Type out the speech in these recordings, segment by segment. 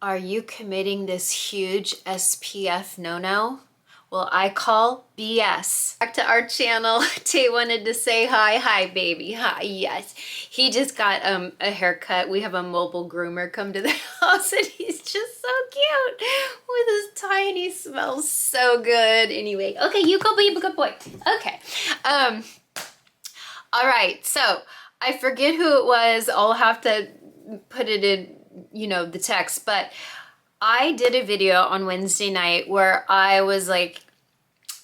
Are you committing this huge SPF no-no? Well, I call BS. Back to our channel. Tay wanted to say hi. Hi, baby. Hi, yes. He just got a haircut. We have a mobile groomer come to the house and he's just so cute with his tiny, smells so good. Anyway, okay, you go be a good boy. Okay. All right, so I forget who it was. I'll have to put it in, the text, but I did a video on Wednesday night where I was like,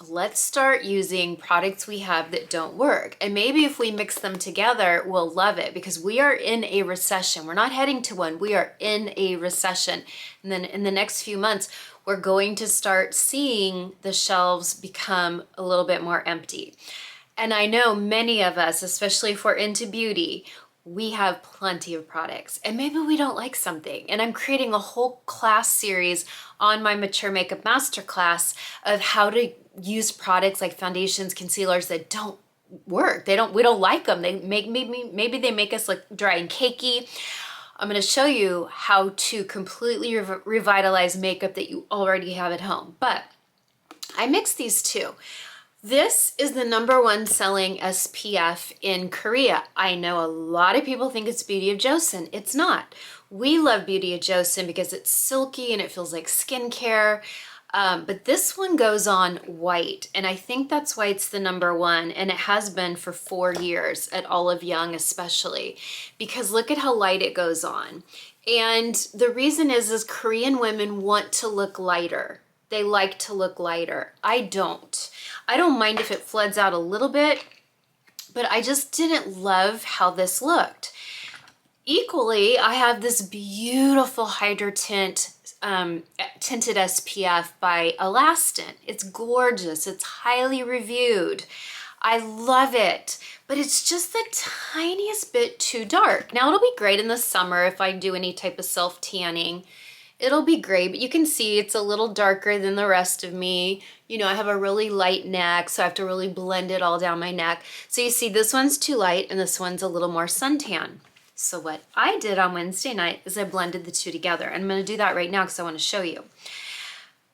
let's start using products we have that don't work. And maybe if we mix them together, we'll love it, because we are in a recession. We're not heading to one, we are in a recession. And then in the next few months, we're going to start seeing the shelves become a little bit more empty. And I know many of us, especially if we're into beauty, we have plenty of products and maybe we don't like something. And I'm creating a whole class series on my Mature Makeup Masterclass of how to use products like foundations, concealers that don't work. We don't like them. Maybe they make us look dry and cakey. I'm going to show you how to completely revitalize makeup that you already have at home. But I mixed these two. This is the #1 selling SPF in Korea. I know a lot of people think it's Beauty of Joseon. It's not. We love Beauty of Joseon because it's silky and it feels like skincare. But this one goes on white, and I think that's why it's the #1, and it has been for 4 years at Olive Young especially, because look at how light it goes on. And the reason is Korean women want to look lighter. They like to look lighter. I don't. I don't mind if it floods out a little bit, but I just didn't love how this looked. Equally, I have this beautiful Hydratint tinted SPF by Alastin. It's gorgeous. It's highly reviewed. I love it, but it's just the tiniest bit too dark. Now, it'll be great in the summer if I do any type of self-tanning. It'll be great, but you can see it's a little darker than the rest of me. I have a really light neck, so I have to really blend it all down my neck. So you see this one's too light and this one's a little more suntan. So what I did on Wednesday night is I blended the two together. And I'm gonna do that right now because I wanna show you.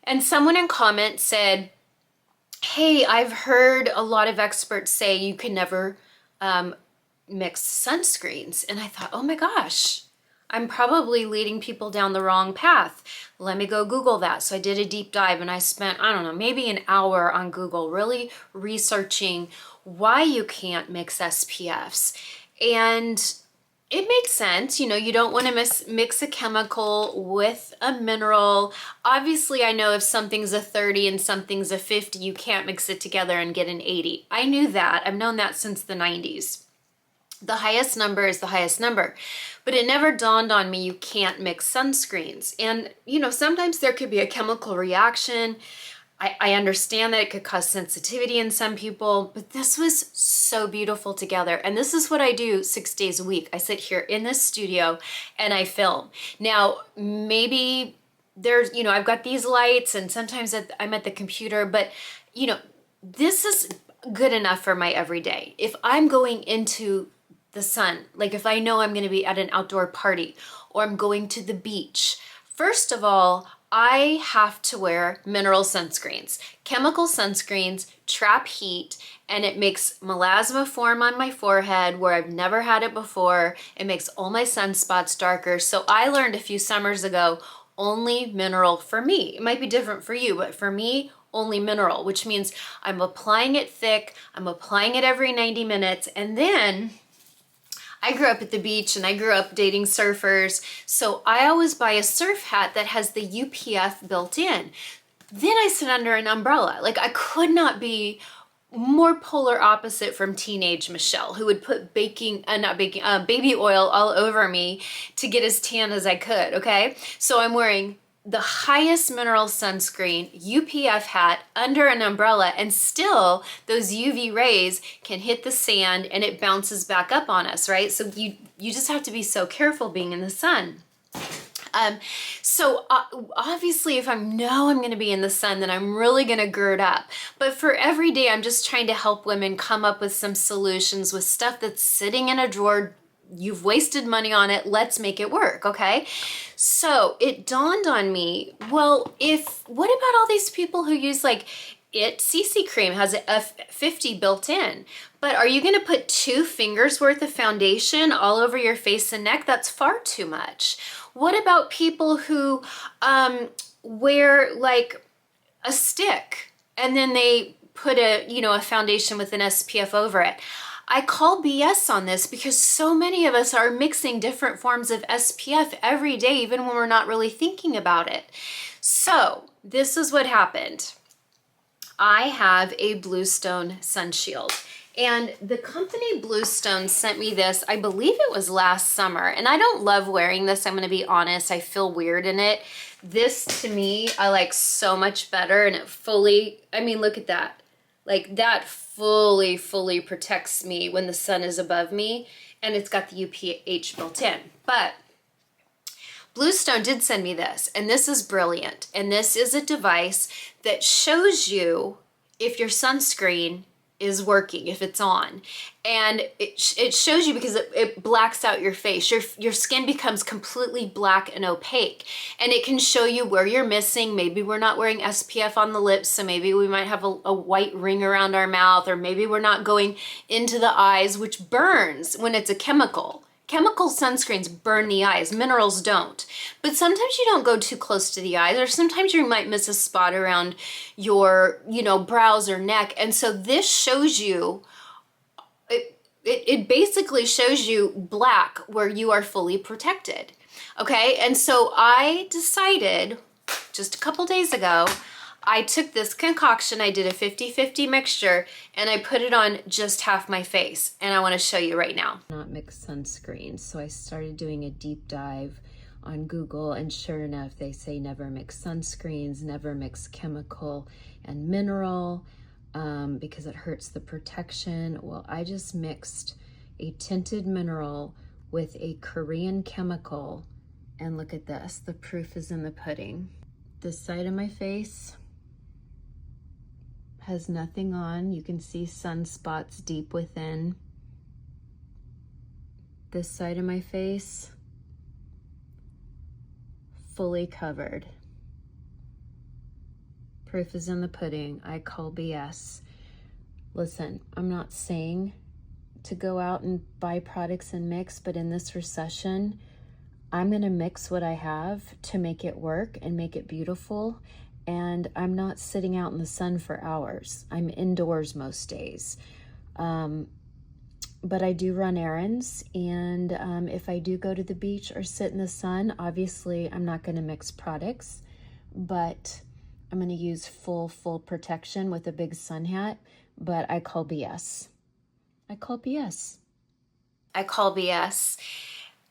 And someone in comments said, hey, I've heard a lot of experts say you can never mix sunscreens. And I thought, oh my gosh, I'm probably leading people down the wrong path. Let me go Google that. So I did a deep dive and I spent, I don't know, maybe an hour on Google really researching why you can't mix SPFs. And it makes sense. You don't want to mix a chemical with a mineral. Obviously, I know if something's a 30 and something's a 50, you can't mix it together and get an 80. I knew that. I've known that since the 90s. The highest number is the highest number, but it never dawned on me you can't mix sunscreens. And, sometimes there could be a chemical reaction. I understand that it could cause sensitivity in some people, but this was so beautiful together. And this is what I do 6 days a week. I sit here in this studio and I film. Now, maybe there's, I've got these lights and sometimes I'm at the computer, but, this is good enough for my everyday. If I'm going into the sun, like if I know I'm going to be at an outdoor party or I'm going to the beach, first of all, I have to wear mineral sunscreens. Chemical sunscreens trap heat and it makes melasma form on my forehead where I've never had it before. It makes all my sunspots darker. So I learned a few summers ago, only mineral for me. It might be different for you, but for me, only mineral, which means I'm applying it thick, I'm applying it every 90 minutes, and then I grew up at the beach and I grew up dating surfers, so I always buy a surf hat that has the UPF built in. Then I sit under an umbrella. Like, I could not be more polar opposite from teenage Michelle, who would put baby oil all over me to get as tan as I could, okay? So I'm wearing the highest mineral sunscreen, UPF hat, under an umbrella, and still those UV rays can hit the sand and it bounces back up on us, right? So you just have to be so careful being in the sun. Obviously if I'm gonna be in the sun, then I'm really gonna gird up. But for every day, I'm just trying to help women come up with some solutions with stuff that's sitting in a drawer you've wasted money on it. Let's make it work, okay? So it dawned on me, well, what about all these people who use like CC cream has a F50 built in, but are you gonna put 2 fingers worth of foundation all over your face and neck? That's far too much. What about people who wear like a stick and then they put a foundation with an SPF over it? I call BS on this because so many of us are mixing different forms of SPF every day, even when we're not really thinking about it. So this is what happened. I have a Bluestone sun shield, and the company Bluestone sent me this, I believe it was last summer, and I don't love wearing this, I'm gonna be honest, I feel weird in it. This to me, I like so much better, and it fully, I mean, look at that. Like that fully protects me when the sun is above me, and it's got the UPH built in. But Bluestone did send me this, and this is brilliant. And this is a device that shows you if your sunscreen is working, if it's on. And it shows you because it blacks out your face. Your skin becomes completely black and opaque. And it can show you where you're missing. Maybe we're not wearing SPF on the lips, so maybe we might have a white ring around our mouth, or maybe we're not going into the eyes, which burns when it's a chemical. Chemical sunscreens burn the eyes, minerals don't. But sometimes you don't go too close to the eyes, or sometimes you might miss a spot around your, brows or neck. And so this shows you, it basically shows you black where you are fully protected. Okay, and so I decided just a couple days ago, I took this concoction, I did a 50-50 mixture, and I put it on just half my face, and I want to show you right now. Not mix sunscreen, so I started doing a deep dive on Google, and sure enough, they say never mix sunscreens, never mix chemical and mineral, because it hurts the protection. Well, I just mixed a tinted mineral with a Korean chemical, and look at this, the proof is in the pudding. This side of my face has nothing on. You can see sunspots deep within. This side of my face, fully covered. Proof is in the pudding. I call BS. Listen, I'm not saying to go out and buy products and mix, but in this recession, I'm gonna mix what I have to make it work and make it beautiful. And I'm not sitting out in the sun for hours. I'm indoors most days. But I do run errands, and if I do go to the beach or sit in the sun, obviously I'm not gonna mix products, but I'm gonna use full protection with a big sun hat, but I call BS. I call BS. I call BS.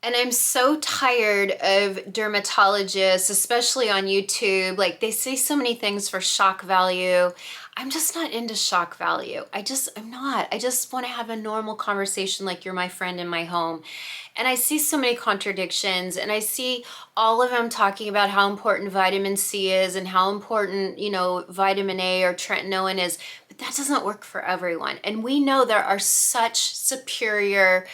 And I'm so tired of dermatologists, especially on YouTube. Like, they say so many things for shock value. I'm just not into shock value. I'm not. I just want to have a normal conversation like you're my friend in my home. And I see so many contradictions, and I see all of them talking about how important vitamin C is and how important, vitamin A or tretinoin is, but that doesn't work for everyone. And we know there are such superior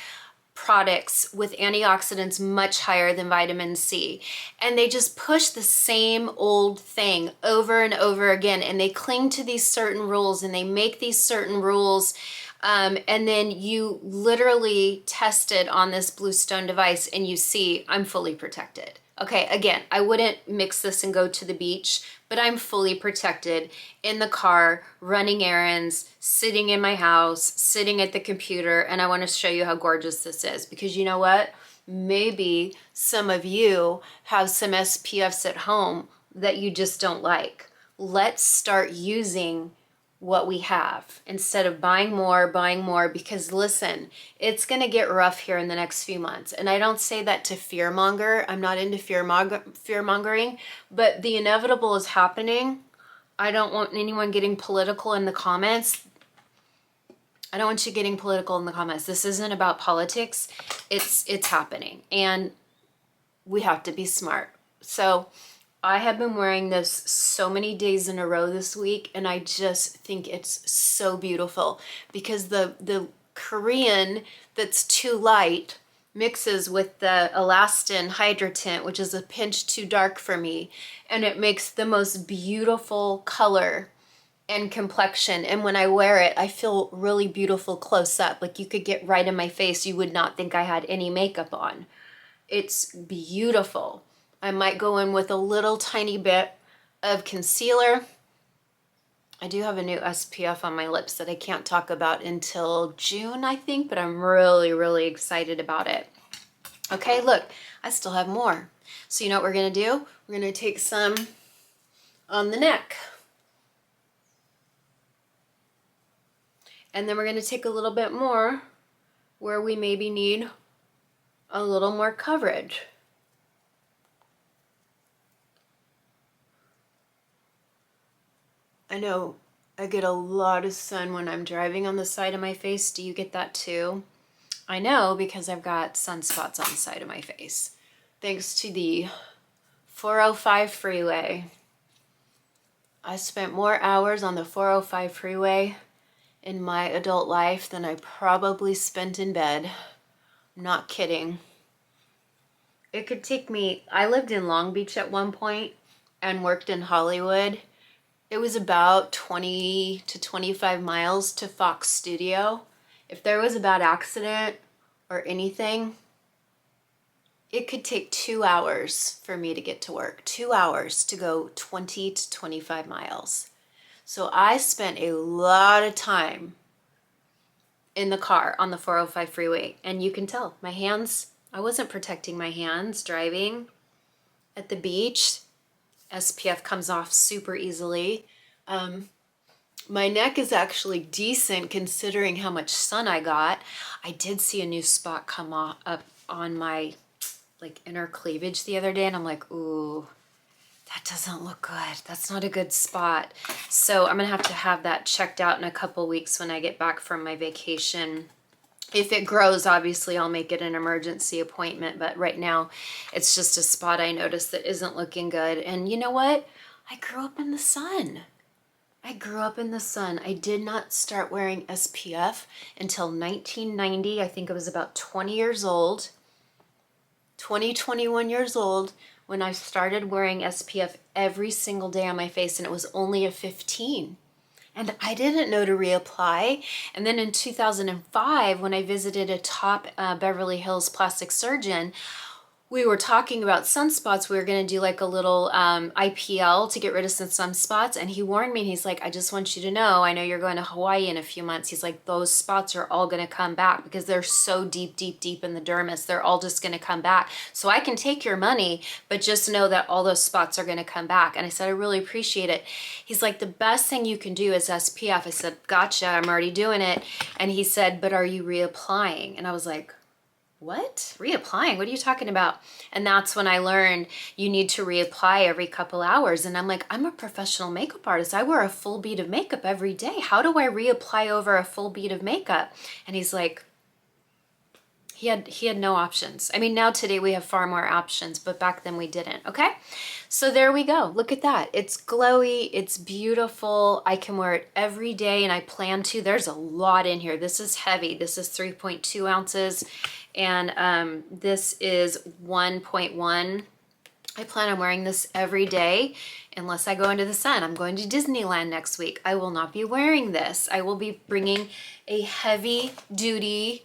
products with antioxidants much higher than vitamin C, and they just push the same old thing over and over again, and they cling to these certain rules, and they make these certain rules, and then you literally test it on this Bluestone device and you see I'm fully protected. Okay, again, I wouldn't mix this and go to the beach, but I'm fully protected in the car, running errands, sitting in my house, sitting at the computer, and I want to show you how gorgeous this is, because you know what? Maybe some of you have some SPFs at home that you just don't like. Let's start using what we have instead of buying more, because listen, it's going to get rough here in the next few months. And I don't say that to fearmonger. I'm not into fear-mongering, but the inevitable is happening. I don't want anyone getting political in the comments. I don't want you getting political in the comments. This isn't about politics. It's happening, and we have to be smart. So I have been wearing this so many days in a row this week, and I just think it's so beautiful, because the Korean that's too light mixes with the Alastin Hydratint, which is a pinch too dark for me, and it makes the most beautiful color and complexion. And when I wear it, I feel really beautiful close up. Like you could get right in my face. You would not think I had any makeup on. It's beautiful. I might go in with a little tiny bit of concealer. I do have a new SPF on my lips that I can't talk about until June, I think, but I'm really, really excited about it. Okay, look, I still have more. So you know what we're gonna do? We're gonna take some on the neck. And then we're gonna take a little bit more where we maybe need a little more coverage. I know I get a lot of sun when I'm driving on the side of my face. Do you get that too? I know because I've got sunspots on the side of my face. Thanks to the 405 freeway. I spent more hours on the 405 freeway in my adult life than I probably spent in bed. I'm not kidding. It could take me, I lived in Long Beach at one point and worked in Hollywood. It was about 20 to 25 miles to Fox Studio. If there was a bad accident or anything, it could take 2 hours for me to get to work. 2 hours to go 20 to 25 miles. So I spent a lot of time in the car on the 405 freeway. And you can tell my hands, I wasn't protecting my hands driving at the beach. SPF comes off super easily. My neck is actually decent considering how much sun I got. I did see a new spot come up on my like inner cleavage the other day, and I'm like, ooh, that doesn't look good. That's not a good spot. So I'm gonna have that checked out in a couple weeks when I get back from my vacation. If it grows, obviously I'll make it an emergency appointment, but right now it's just a spot I noticed that isn't looking good. And you know what? I grew up in the sun. I grew up in the sun. I did not start wearing SPF until 1990. I think I was about 20 years old, 21 years old when I started wearing SPF every single day on my face, and it was only a 15. And I didn't know to reapply. And then in 2005, when I visited a top Beverly Hills plastic surgeon, we were talking about sunspots. We were going to do like a little IPL to get rid of some sunspots. And he warned me, and he's like, I just want you to know, I know you're going to Hawaii in a few months. He's like, those spots are all going to come back because they're so deep, deep, deep in the dermis. They're all just going to come back. So I can take your money, but just know that all those spots are going to come back. And I said, I really appreciate it. He's like, the best thing you can do is SPF. I said, gotcha, I'm already doing it. And he said, but are you reapplying? And I was like, what? Reapplying? What are you talking about? And that's when I learned you need to reapply every couple hours. And I'm like, I'm a professional makeup artist. I wear a full bead of makeup every day. How do I reapply over a full bead of makeup? And he's like, he had no options. I mean, now today we have far more options, but back then we didn't, okay? So there we go. Look at that. It's glowy. It's beautiful. I can wear it every day, and I plan to. There's a lot in here. This is heavy. This is 3.2 ounces, and this is 1.1. I plan on wearing this every day unless I go into the sun. I'm going to Disneyland next week. I will not be wearing this. I will be bringing a heavy-duty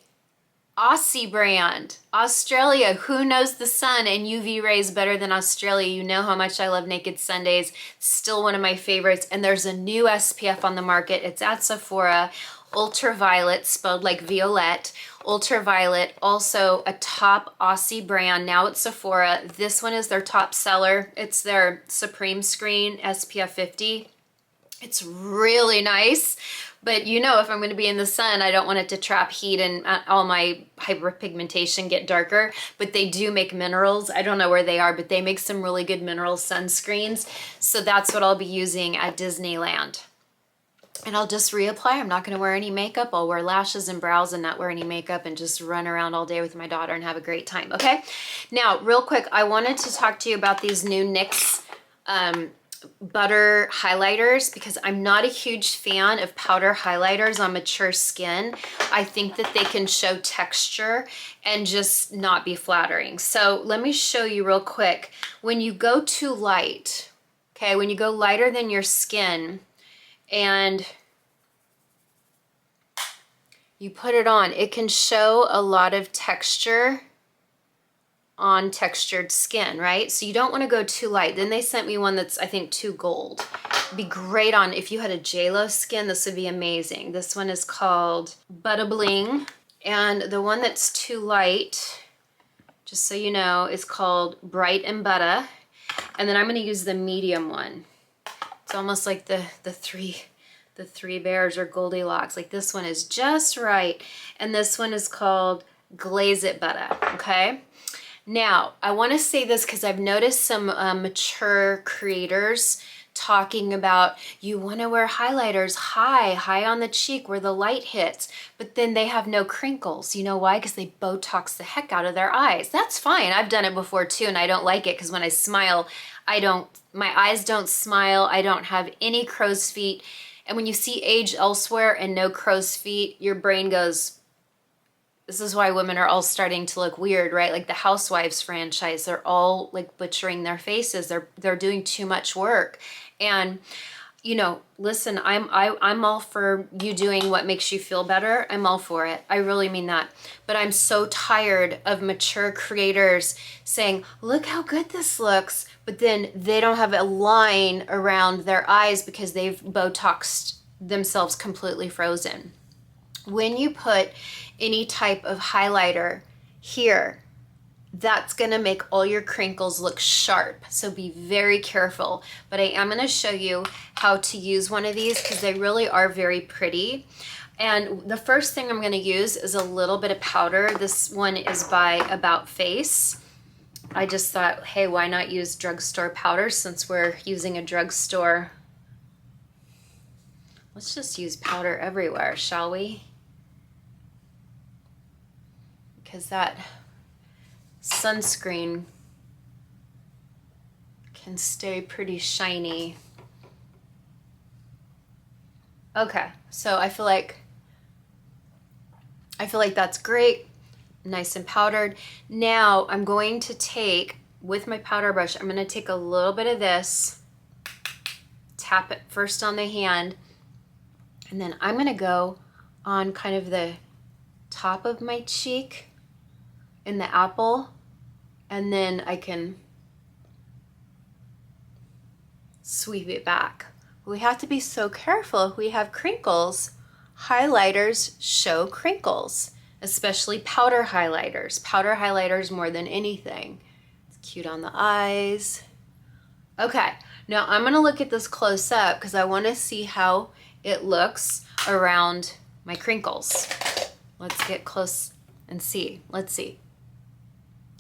Aussie brand. Australia, who knows the sun and UV rays better than Australia? You know how much I love Naked Sundays. Still one of my favorites. And there's a new SPF on the market. It's at Sephora. Ultraviolet, spelled like Violette. Ultraviolet, also a top Aussie brand. Now at Sephora. This one is their top seller. It's their Supreme Screen SPF 50. It's really nice. But you know, if I'm going to be in the sun, I don't want it to trap heat and all my hyperpigmentation get darker. But they do make minerals. I don't know where they are, but they make some really good mineral sunscreens. So that's what I'll be using at Disneyland. And I'll just reapply. I'm not going to wear any makeup. I'll wear lashes and brows and not wear any makeup and just run around all day with my daughter and have a great time, okay? Now, real quick, I wanted to talk to you about these new NYX butter highlighters because I'm not a huge fan of powder highlighters on mature skin. I think that they can show texture and just not be flattering. So let me show you real quick. When you go too light, okay, when you go lighter than your skin and you put it on, it can show a lot of texture on textured skin, right? So you don't want to go too light. Then they sent me one that's, I think, too gold. It'd be great on, if you had a JLo skin, this would be amazing. This one is called Butta Bling. And the one that's too light, just so you know, is called Bright and Butta. And then I'm going to use the medium one. It's almost like the three bears or Goldilocks. Like this one is just right. And this one is called Glaze It Butta, okay? Now, I want to say this because I've noticed some mature creators talking about you want to wear highlighters high on the cheek where the light hits, but then they have no crinkles. You know why? Because they Botox the heck out of their eyes. That's fine. I've done it before too, and I don't like it because when I smile, my eyes don't smile. I don't have any crow's feet. And when you see age elsewhere and no crow's feet, your brain goes, this is why women are all starting to look weird, right? Like the Housewives franchise, they're all like butchering their faces. They're doing too much work. And you know, listen, I'm all for you doing what makes you feel better. I'm all for it. I really mean that. But I'm so tired of mature creators saying, look how good this looks, but then they don't have a line around their eyes because they've Botoxed themselves completely frozen. When you put any type of highlighter here, that's gonna make all your crinkles look sharp. So be very careful. But I am gonna show you how to use one of these because they really are very pretty. And the first thing I'm gonna use is a little bit of powder. This one is by About Face. I just thought, hey, why not use drugstore powder since we're using a drugstore? Let's just use powder everywhere, shall we? Because that sunscreen can stay pretty shiny. Okay, so I feel like that's great, nice and powdered. Now I'm going to take, with my powder brush, I'm gonna take a little bit of this, tap it first on the hand, and then I'm gonna go on kind of the top of my cheek in the apple, and then I can sweep it back. We have to be so careful if we have crinkles. Highlighters show crinkles, especially powder highlighters. Powder highlighters more than anything. It's cute on the eyes. Okay, now I'm gonna look at this close up because I wanna see how it looks around my crinkles. Let's get close and see. Let's see.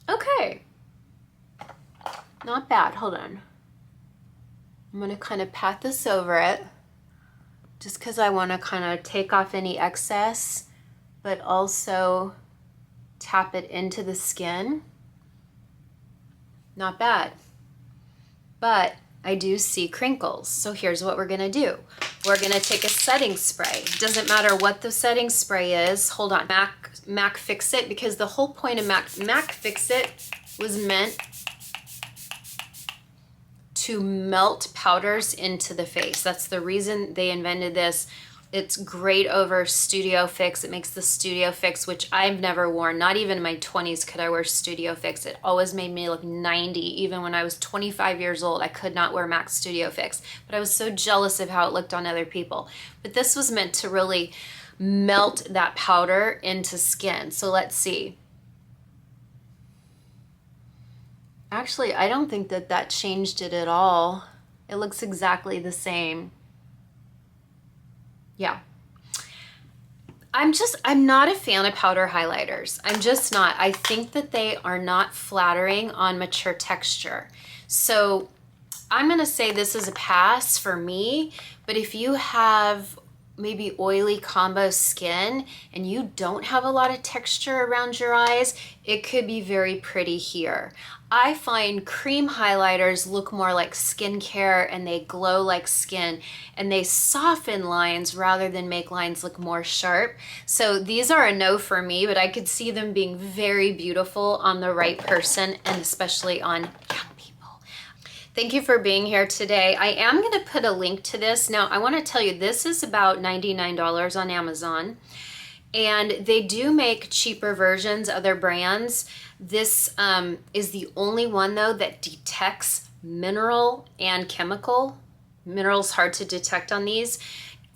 Okay, not bad. Hold on. I'm gonna kind of pat this over it just because I want to kind of take off any excess, but also tap it into the skin. Not bad, but I do see crinkles. So here's what we're gonna do. We're gonna take a setting spray. Doesn't matter what the setting spray is. Hold on, Mac Fix It, because the whole point of Mac Fix It was meant to melt powders into the face. That's the reason they invented this. It's great over Studio Fix. It makes the Studio Fix, which I've never worn. Not even in my 20s could I wear Studio Fix. It always made me look 90. Even when I was 25 years old, I could not wear MAC Studio Fix. But I was so jealous of how it looked on other people. But this was meant to really melt that powder into skin. So let's see. Actually, I don't think that changed it at all. It looks exactly the same. Yeah. I'm not a fan of powder highlighters. I'm just not. I think that they are not flattering on mature texture. So I'm gonna say this is a pass for me, but if you have maybe oily combo skin and you don't have a lot of texture around your eyes, it could be very pretty here. I find cream highlighters look more like skincare and they glow like skin and they soften lines rather than make lines look more sharp. So these are a no for me, but I could see them being very beautiful on the right person and especially on young people. Thank you for being here today. I am going to put a link to this. Now, I want to tell you, this is about $99 on Amazon. And they do make cheaper versions, other brands. This is the only one though that detects mineral and chemical. Mineral's hard to detect on these.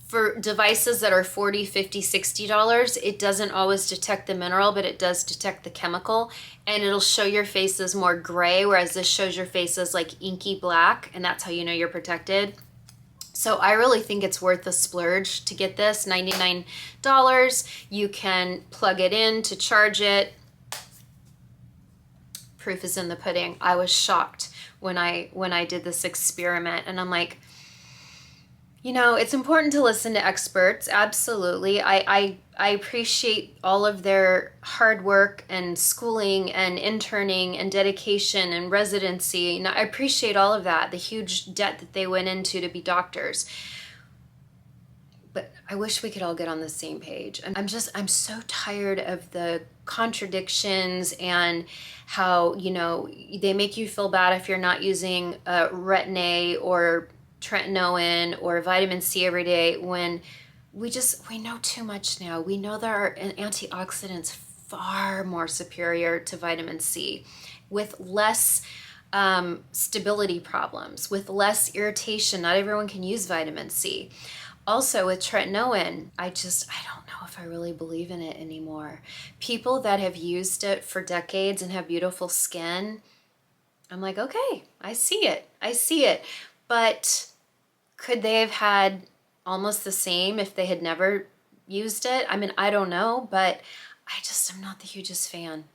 For devices that are $40, $50, $60, it doesn't always detect the mineral, but it does detect the chemical. And it'll show your face as more gray, whereas this shows your face as like inky black, and that's how you know you're protected. So I really think it's worth the splurge to get this, $99. You can plug it in to charge it. Proof is in the pudding. I was shocked when I did this experiment, and I'm like, you know, it's important to listen to experts. Absolutely. I appreciate all of their hard work and schooling and interning and dedication and residency. And I appreciate all of that, the huge debt that they went into to be doctors. But I wish we could all get on the same page. I'm so tired of the contradictions and how, you know, they make you feel bad if you're not using Retin-A or tretinoin or vitamin C every day when we know too much now. We know there are antioxidants far more superior to vitamin C with less stability problems, with less irritation. Not everyone can use vitamin C. Also with tretinoin, I don't know if I really believe in it anymore. People that have used it for decades and have beautiful skin, I'm like, okay, I see it. But could they have had almost the same if they had never used it? I mean, I don't know, but I'm not the hugest fan.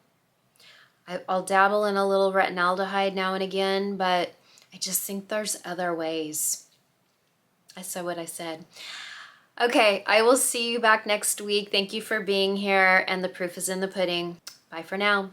I'll dabble in a little retinaldehyde now and again, but I just think there's other ways. I said what I said. Okay, I will see you back next week. Thank you for being here, and the proof is in the pudding. Bye for now.